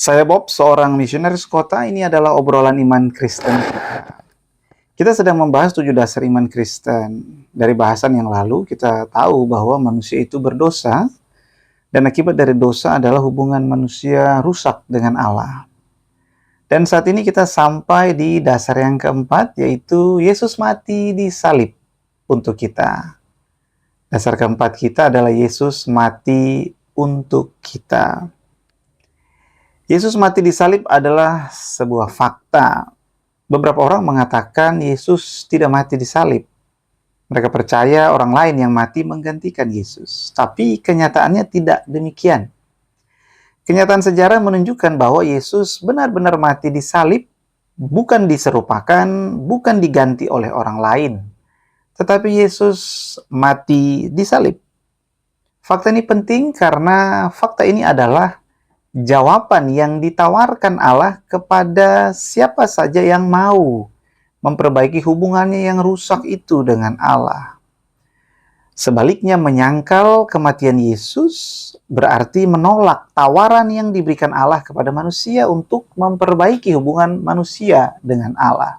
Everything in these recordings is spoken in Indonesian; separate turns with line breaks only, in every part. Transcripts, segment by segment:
Saya Bob, seorang misionaris kota. Ini adalah obrolan iman Kristen. Kita sedang membahas 7 dasar iman Kristen. Dari bahasan yang lalu, kita tahu bahwa manusia itu berdosa, dan akibat dari dosa adalah hubungan manusia rusak dengan Allah. Dan saat ini kita sampai di dasar yang keempat, yaitu Yesus mati di salib untuk kita. Dasar keempat kita adalah Yesus mati untuk kita. Yesus mati di salib adalah sebuah fakta. Beberapa orang mengatakan Yesus tidak mati di salib. Mereka percaya orang lain yang mati menggantikan Yesus. Tapi kenyataannya tidak demikian. Kenyataan sejarah menunjukkan bahwa Yesus benar-benar mati di salib, bukan diserupakan, bukan diganti oleh orang lain. Tetapi Yesus mati di salib. Fakta ini penting karena fakta ini adalah jawaban yang ditawarkan Allah kepada siapa saja yang mau memperbaiki hubungannya yang rusak itu dengan Allah. Sebaliknya, menyangkal kematian Yesus berarti menolak tawaran yang diberikan Allah kepada manusia untuk memperbaiki hubungan manusia dengan Allah.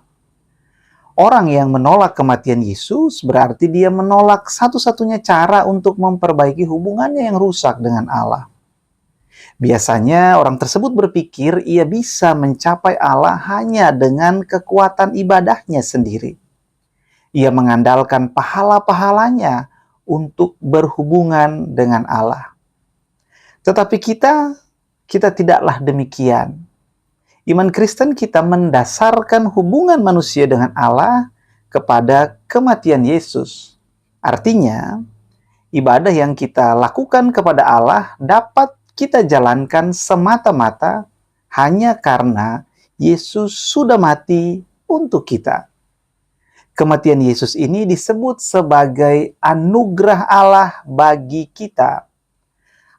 Orang yang menolak kematian Yesus berarti dia menolak satu-satunya cara untuk memperbaiki hubungannya yang rusak dengan Allah. Biasanya orang tersebut berpikir ia bisa mencapai Allah hanya dengan kekuatan ibadahnya sendiri. Ia mengandalkan pahala-pahalanya untuk berhubungan dengan Allah. Tetapi kita tidaklah demikian. Iman Kristen kita mendasarkan hubungan manusia dengan Allah kepada kematian Yesus. Artinya, ibadah yang kita lakukan kepada Allah dapat kita jalankan semata-mata hanya karena Yesus sudah mati untuk kita. Kematian Yesus ini disebut sebagai anugerah Allah bagi kita.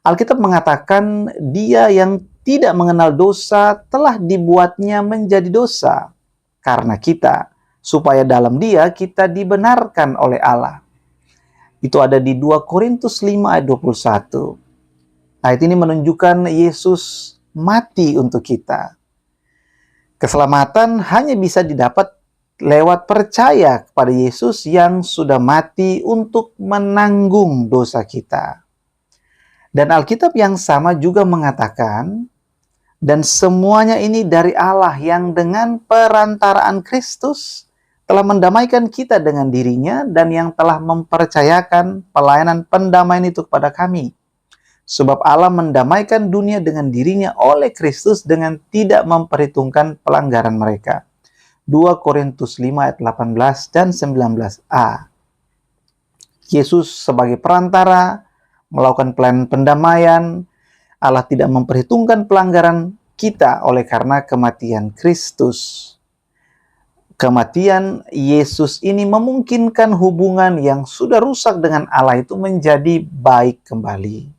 Alkitab mengatakan Dia yang tidak mengenal dosa telah dibuatnya menjadi dosa karena kita, supaya dalam Dia kita dibenarkan oleh Allah. Itu ada di 2 Korintus 5 ayat 21. Ayat ini menunjukkan Yesus mati untuk kita. Keselamatan hanya bisa didapat lewat percaya kepada Yesus yang sudah mati untuk menanggung dosa kita. Dan Alkitab yang sama juga mengatakan, dan semuanya ini dari Allah yang dengan perantaraan Kristus telah mendamaikan kita dengan dirinya dan yang telah mempercayakan pelayanan pendamaian itu kepada kami. Sebab Allah mendamaikan dunia dengan dirinya oleh Kristus dengan tidak memperhitungkan pelanggaran mereka. 2 Korintus 5 ayat 18 dan 19a. Yesus sebagai perantara melakukan pelayanan pendamaian. Allah tidak memperhitungkan pelanggaran kita oleh karena kematian Kristus. Kematian Yesus ini memungkinkan hubungan yang sudah rusak dengan Allah itu menjadi baik kembali.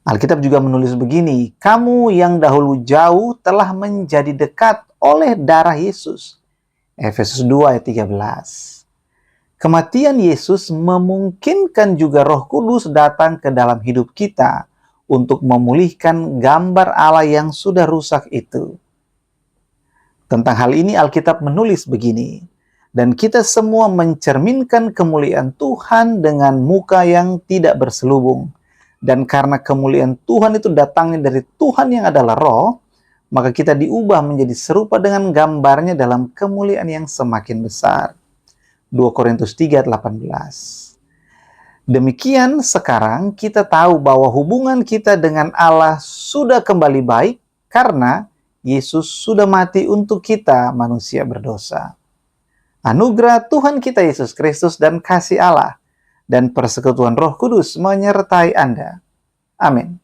Alkitab juga menulis begini, kamu yang dahulu jauh telah menjadi dekat oleh darah Yesus. Efesus 2 ayat 13. Kematian Yesus memungkinkan juga Roh Kudus datang ke dalam hidup kita untuk memulihkan gambar Allah yang sudah rusak itu. Tentang hal ini Alkitab menulis begini, dan kita semua mencerminkan kemuliaan Tuhan dengan muka yang tidak berselubung. Dan karena kemuliaan Tuhan itu datangnya dari Tuhan yang adalah Roh, maka kita diubah menjadi serupa dengan gambarnya dalam kemuliaan yang semakin besar. 2 Korintus 3 ayat 18. Demikian sekarang kita tahu bahwa hubungan kita dengan Allah sudah kembali baik karena Yesus sudah mati untuk kita manusia berdosa. Anugerah Tuhan kita Yesus Kristus dan kasih Allah dan persekutuan Roh Kudus menyertai Anda. Amin.